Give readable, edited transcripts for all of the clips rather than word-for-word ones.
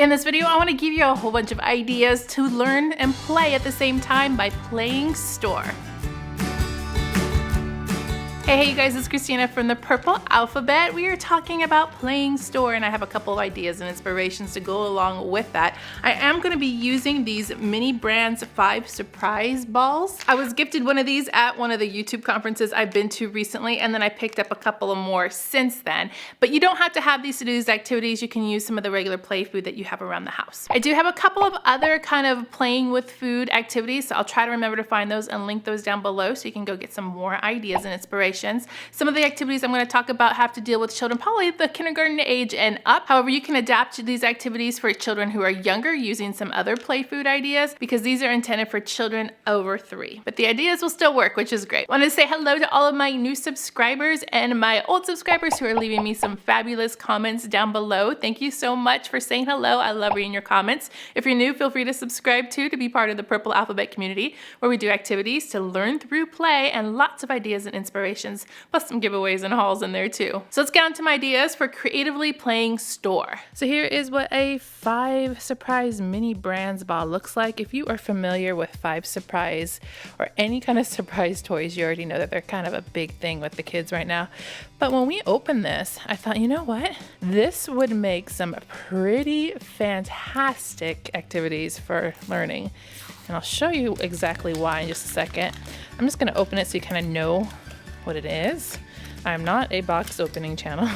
In this video, I want to give you a whole bunch of ideas to learn and play at the same time by playing store. Hey you guys, it's Christina from the Purple Alphabet. We are talking about playing store and I have a couple of ideas and inspirations to go along with that. I am going to be using these Mini Brands 5 surprise balls. I was gifted one of these at one of the YouTube conferences I've been to recently, and then I picked up a couple of more since then. But you don't have to have these to do these activities. You can use some of the regular play food that you have around the house. I do have a couple of other kind of playing with food activities, so I'll try to remember to find those and link those down below so you can go get some more ideas and inspiration. Some of the activities I'm going to talk about have to deal with children probably the kindergarten age and up. However, you can adapt these activities for children who are younger using some other play food ideas because these are intended for children over 3. But the ideas will still work, which is great. I want to say hello to all of my new subscribers and my old subscribers who are leaving me some fabulous comments down below. Thank you so much for saying hello. I love reading your comments. If you're new, feel free to subscribe too to be part of the Purple Alphabet community where we do activities to learn through play and lots of ideas and inspirations, plus some giveaways and hauls in there too. So let's get on to my ideas for creatively playing store. So here is what a 5 surprise Mini Brands ball looks like. If you are familiar with 5 surprise or any kind of surprise toys, you already know that they're kind of a big thing with the kids right now. But when we opened this, I thought, you know what? This would make some pretty fantastic activities for learning. And I'll show you exactly why in just a second. I'm just gonna open it so you kind of know what it is. I'm not a box opening channel,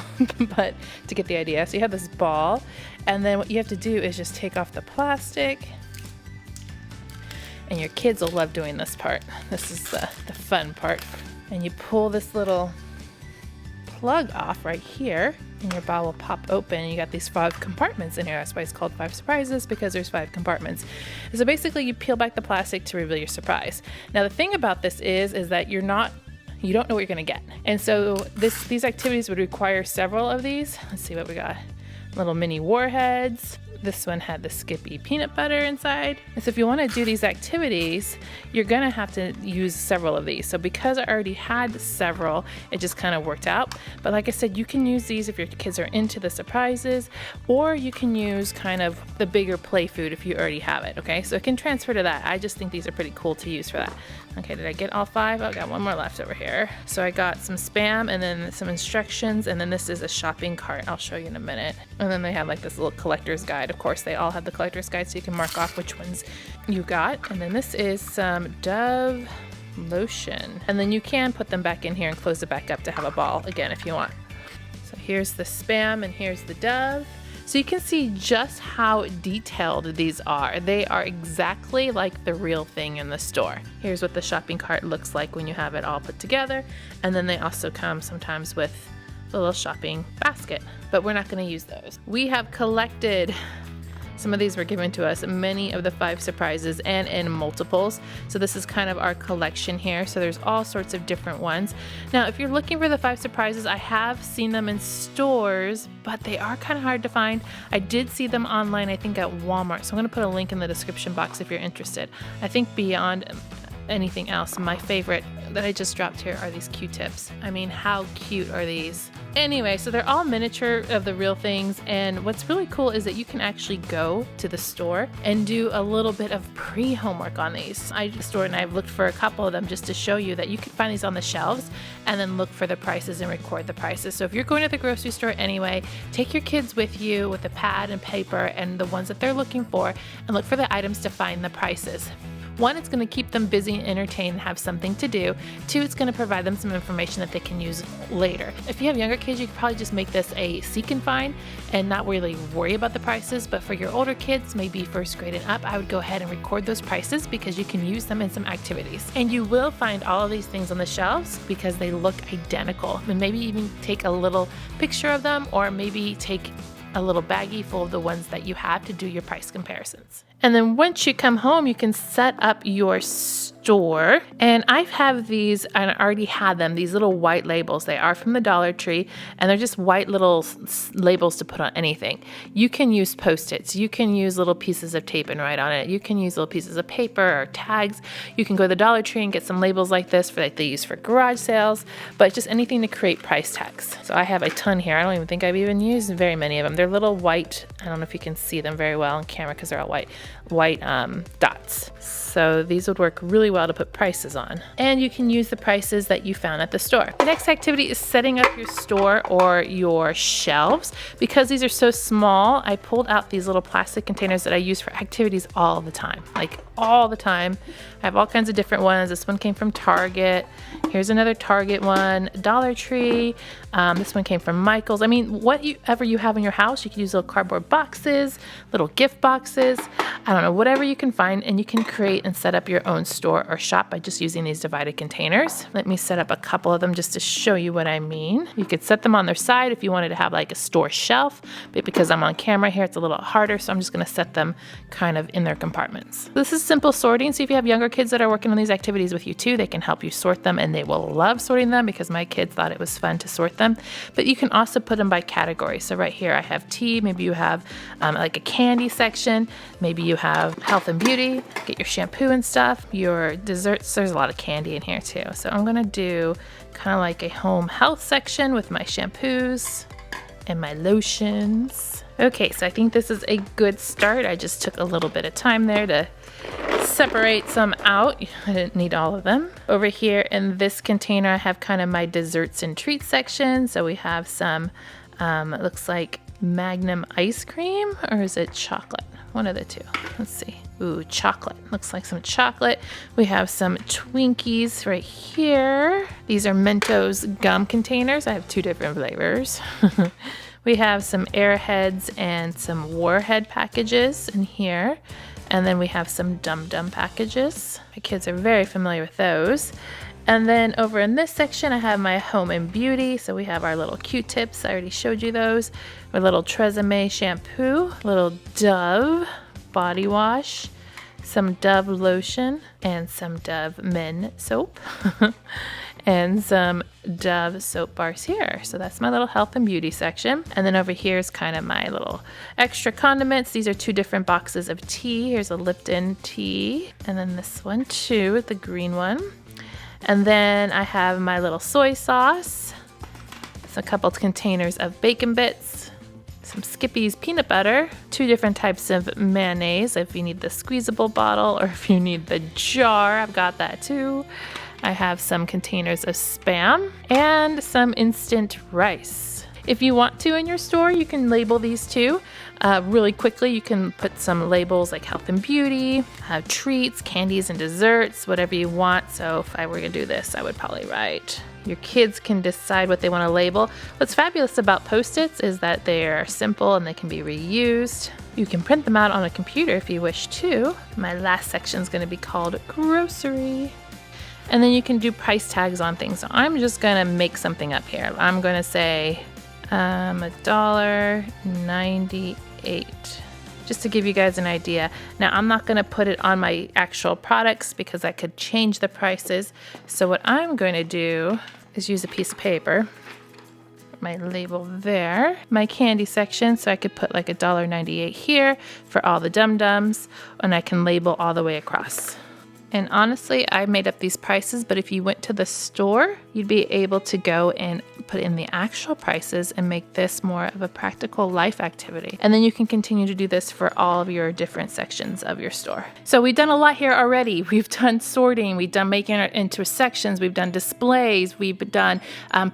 but to get the idea. So you have this ball, and then what you have to do is just take off the plastic, and your kids will love doing this part. This is the fun part. And you pull this little plug off right here, and your ball will pop open, and you got these 5 compartments in here. That's why it's called 5 surprises, because there's 5 compartments. So basically you peel back the plastic to reveal your surprise. Now the thing about this is that you don't know what you're gonna get. And so these activities would require several of these. Let's see what we got. Little mini warheads. This one had the Skippy peanut butter inside. And so if you wanna do these activities, you're gonna have to use several of these. So because I already had several, it just kind of worked out. But like I said, you can use these if your kids are into the surprises, or you can use kind of the bigger play food if you already have it, okay? So it can transfer to that. I just think these are pretty cool to use for that. Okay, did I get all 5? Oh, I got one more left over here. So I got some Spam and then some instructions, and then this is a shopping cart. I'll show you in a minute. And then they have like this little collector's guide. Of course, they all have the collector's guide so you can mark off which ones you got. And then this is some Dove lotion. And then you can put them back in here and close it back up to have a ball again if you want. So here's the Spam and here's the Dove. So you can see just how detailed these are. They are exactly like the real thing in the store. Here's what the shopping cart looks like when you have it all put together. And then they also come sometimes with the little shopping basket, but we're not gonna use those. We have collected, some of these were given to us, many of the 5 surprises and in multiples. So this is kind of our collection here. So there's all sorts of different ones. Now, if you're looking for the 5 surprises, I have seen them in stores, but they are kind of hard to find. I did see them online, I think at Walmart. So I'm gonna put a link in the description box if you're interested. I think beyond anything else, my favorite that I just dropped here are these Q-tips. I mean, how cute are these? Anyway, so they're all miniature of the real things, and what's really cool is that you can actually go to the store and do a little bit of pre-homework on these. I did the store and I've looked for a couple of them just to show you that you can find these on the shelves and then look for the prices and record the prices. So if you're going to the grocery store anyway, take your kids with you with a pad and paper and the ones that they're looking for, and look for the items to find the prices. 1, it's going to keep them busy and entertained and have something to do. 2, it's going to provide them some information that they can use later. If you have younger kids, you could probably just make this a seek and find and not really worry about the prices. But for your older kids, maybe 1st grade and up, I would go ahead and record those prices because you can use them in some activities. And you will find all of these things on the shelves because they look identical. And maybe even take a little picture of them, or maybe take a little baggie full of the ones that you have to do your price comparisons. And then once you come home, you can set up your store store, and I have these, and I already had them, these little white labels. They are from the Dollar Tree, and they're just white little labels to put on anything. You can use Post-its. You can use little pieces of tape and write on it. You can use little pieces of paper or tags. You can go to the Dollar Tree and get some labels like this for like they use for garage sales, but just anything to create price tags. So I have a ton here. I don't even think I've even used very many of them. They're little white, I don't know if you can see them very well on camera because they're all white dots. So these would work really well to put prices on. And you can use the prices that you found at the store. The next activity is setting up your store or your shelves. Because these are so small, I pulled out these little plastic containers that I use for activities all the time, like all the time. I have all kinds of different ones. This one came from Target. Here's another Target one, Dollar Tree. This one came from Michael's. I mean, whatever you have in your house, you can use little cardboard boxes, little gift boxes, I don't know, whatever you can find, and you can create and set up your own store or shop by just using these divided containers. Let me set up a couple of them just to show you what I mean. You could set them on their side if you wanted to have like a store shelf, but because I'm on camera here, it's a little harder, so I'm just gonna set them kind of in their compartments. This is simple sorting, so if you have younger kids that are working on these activities with you too, they can help you sort them, and they will love sorting them because my kids thought it was fun to sort them. But you can also put them by category. So right here I have tea, maybe you have like a candy section, maybe you have health and beauty, get your shampoo and stuff, your desserts. There's a lot of candy in here too. So I'm gonna do kind of like a home health section with my shampoos and my lotions. Okay, so I think this is a good start. I just took a little bit of time there to separate some out. I didn't need all of them. Over here in this container, I have kind of my desserts and treats section. So we have some, it looks like Magnum ice cream, or is it chocolate? One of the two. Let's see. Ooh, chocolate. Looks like some chocolate. We have some Twinkies right here. These are Mentos gum containers. I have two different flavors. We have some Airheads and some Warhead packages in here. And then we have some Dum Dum packages. My kids are very familiar with those. And then over in this section, I have my home and beauty. So we have our little Q-tips. I already showed you those. Our little Tresemme shampoo, little Dove body wash, some Dove lotion, and some Dove men soap. And some Dove soap bars here. So that's my little health and beauty section. And then over here is kind of my little extra condiments. These are two different boxes of tea. Here's a Lipton tea. And then this one too, the green one. And then I have my little soy sauce. A couple containers of bacon bits. Some Skippy's peanut butter. Two different types of mayonnaise if you need the squeezable bottle or if you need the jar. I've got that too. I have some containers of Spam and some instant rice. If you want to in your store, you can label these too. Really quickly, you can put some labels like health and beauty, treats, candies and desserts, whatever you want. So if I were gonna do this, I would probably write. Your kids can decide what they want to label. What's fabulous about Post-its is that they are simple and they can be reused. You can print them out on a computer if you wish to. My last section is going to be called grocery. And then you can do price tags on things. So I'm just gonna make something up here. I'm gonna say $1.98, just to give you guys an idea. Now I'm not gonna put it on my actual products because I could change the prices. So what I'm gonna do is use a piece of paper, my label there, my candy section, so I could put like $1.98 here for all the Dum Dums, and I can label all the way across. And honestly, I made up these prices, but if you went to the store, you'd be able to go and put in the actual prices and make this more of a practical life activity. And then you can continue to do this for all of your different sections of your store. So we've done a lot here already. We've done sorting, we've done making it into sections, we've done displays, we've done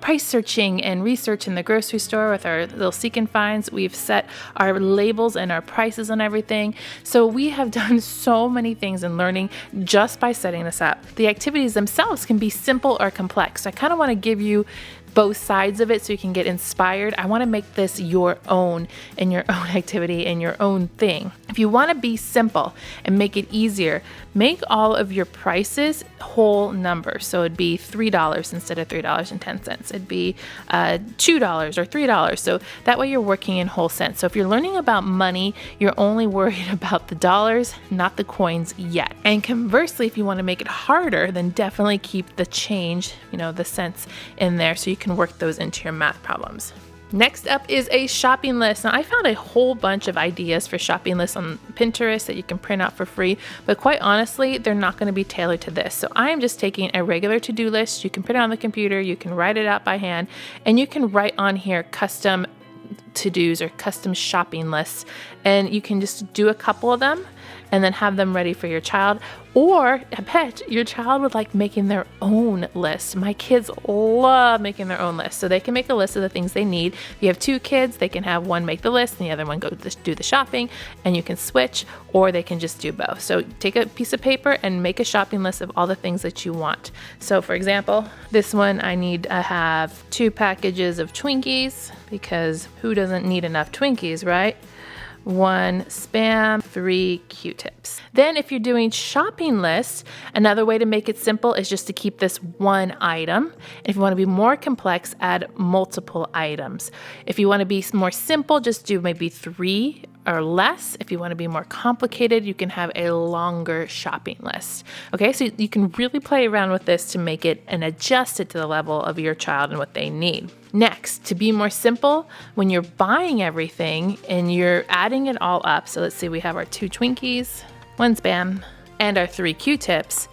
price searching and research in the grocery store with our little seek and finds. We've set our labels and our prices on everything. So we have done so many things in learning just by setting this up. The activities themselves can be simple or complex. So I kind of want to give you both sides of it so you can get inspired. I want to make this your own and your own activity and your own thing. If you want to be simple and make it easier, make all of your prices whole numbers. So it'd be $3 instead of $3.10. It'd be $2 or $3. So that way you're working in whole cents. So if you're learning about money, you're only worried about the dollars, not the coins yet. And conversely, if you want to make it harder, then definitely keep the change, the cents in there so you can work those into your math problems. Next up is a shopping list. Now, I found a whole bunch of ideas for shopping lists on Pinterest that you can print out for free, but quite honestly, they're not going to be tailored to this. So I am just taking a regular to-do list. You can print it on the computer, you can write it out by hand, and you can write on here custom to-dos or custom shopping lists, and you can just do a couple of them and then have them ready for your child. Or I bet your child would like making their own list. My kids love making their own list. So they can make a list of the things they need. If you have 2 kids, they can have one make the list and the other one go do the shopping, and you can switch, or they can just do both. So take a piece of paper and make a shopping list of all the things that you want. So for example, this one I need to have 2 packages of Twinkies, because who doesn't need enough Twinkies, right? 1 Spam, 3 Q-tips. Then if you're doing shopping lists, another way to make it simple is just to keep this one item. And if you want to be more complex, add multiple items. If you want to be more simple, just do maybe 3 or less. If you want to be more complicated, you can have a longer shopping list. Okay, so you can really play around with this to make it and adjust it to the level of your child and what they need. Next, to be more simple, when you're buying everything and you're adding it all up, so let's say we have our 2 Twinkies, 1 Spam, and our 3 Q-tips,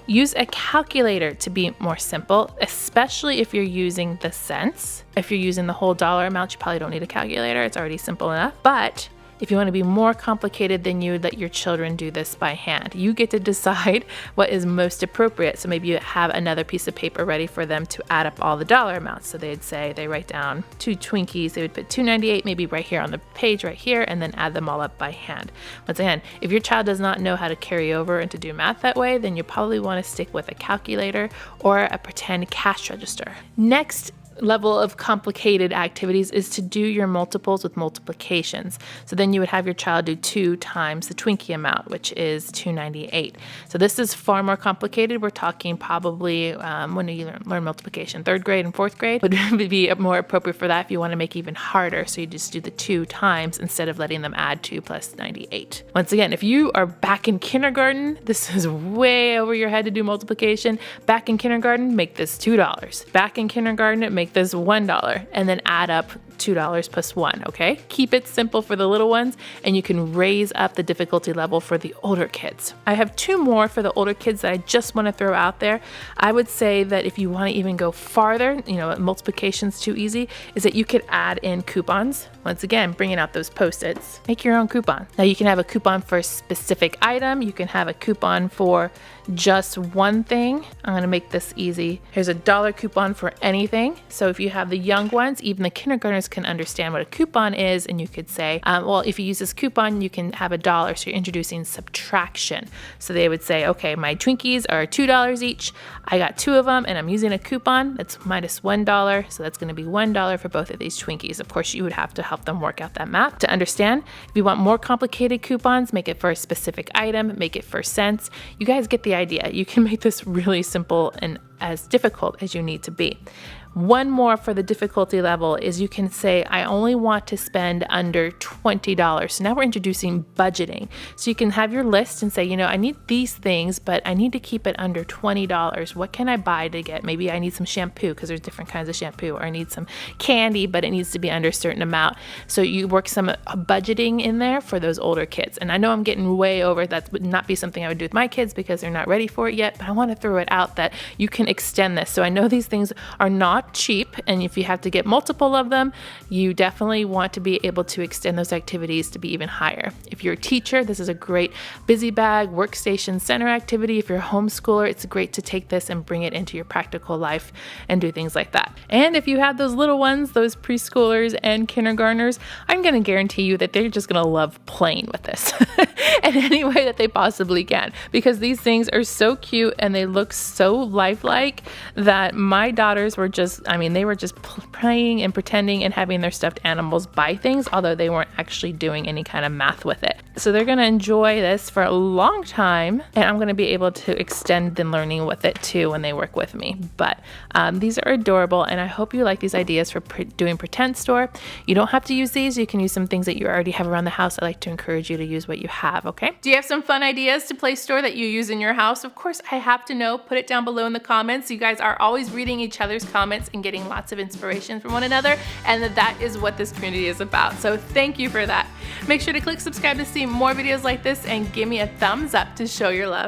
use a calculator to be more simple, especially if you're using the cents. If you're using the whole dollar amount, you probably don't need a calculator. It's already simple enough. But if you want to be more complicated, then you would let your children do this by hand. You get to decide what is most appropriate. So maybe you have another piece of paper ready for them to add up all the dollar amounts. So they'd say they write down 2 Twinkies, they would put $2.98 maybe right here on the page right here, and then add them all up by hand. Once again, if your child does not know how to carry over and to do math that way, then you probably want to stick with a calculator or a pretend cash register. Next level of complicated activities is to do your multiples with multiplications. So then you would have your child do 2 times the Twinkie amount, which is $2.98. So this is far more complicated. We're talking probably when you learn multiplication, 3rd grade and 4th grade would be more appropriate for that if you want to make it even harder. So you just do the 2 times instead of letting them add 2 plus 98. Once again, if you are back in kindergarten, this is way over your head to do multiplication. Back in kindergarten, make this $2. Back in kindergarten, make this $1, and then add up $2 plus 1, okay? Keep it simple for the little ones, and you can raise up the difficulty level for the older kids. I have 2 more for the older kids that I just want to throw out there. I would say that if you want to even go farther, multiplication's too easy, is that you could add in coupons. Once again, bringing out those Post-its. Make your own coupon. Now you can have a coupon for a specific item. You can have a coupon for just one thing. I'm going to make this easy. Here's a $1 coupon for anything. So if you have the young ones, even the kindergartners can understand what a coupon is, and you could say, well, if you use this coupon, you can have $1. So you're introducing subtraction. So they would say, okay, my Twinkies are $2 each. I got 2 of them, and I'm using a coupon that's minus $1. So that's going to be $1 for both of these Twinkies. Of course, you would have to help them work out that math to understand. If you want more complicated coupons, make it for a specific item, make it for cents. You guys get the idea. You can make this really simple and as difficult as you need to be. One more for the difficulty level is you can say, I only want to spend under $20. So now we're introducing budgeting. So you can have your list and say, I need these things, but I need to keep it under $20. What can I buy to get? Maybe I need some shampoo because there's different kinds of shampoo, or I need some candy, but it needs to be under a certain amount. So you work some budgeting in there for those older kids. And I know I'm getting way over. That would not be something I would do with my kids because they're not ready for it yet, but I want to throw it out that you can extend this. So I know these things are not cheap, and if you have to get multiple of them, you definitely want to be able to extend those activities to be even higher. If you're a teacher, this is a great busy bag, workstation center activity. If you're a homeschooler, it's great to take this and bring it into your practical life and do things like that. And if you have those little ones, those preschoolers and kindergartners, I'm going to guarantee you that they're just going to love playing with this. in any way that they possibly can, because these things are so cute and they look so lifelike that my daughters were just, I mean, they were just playing and pretending and having their stuffed animals buy things, although they weren't actually doing any kind of math with it. So they're going to enjoy this for a long time, and I'm going to be able to extend the learning with it too when they work with me. But these are adorable, and I hope you like these ideas for doing pretend store. You don't have to use these. You can use some things that you already have around the house. I like to encourage you to use what you have, okay? Do you have some fun ideas to play store that you use in your house? Of course, I have to know. Put it down below in the comments. You guys are always reading each other's comments and getting lots of inspiration from one another, and that is what this community is about. So thank you for that. Make sure to click subscribe to see more videos like this, and give me a thumbs up to show your love.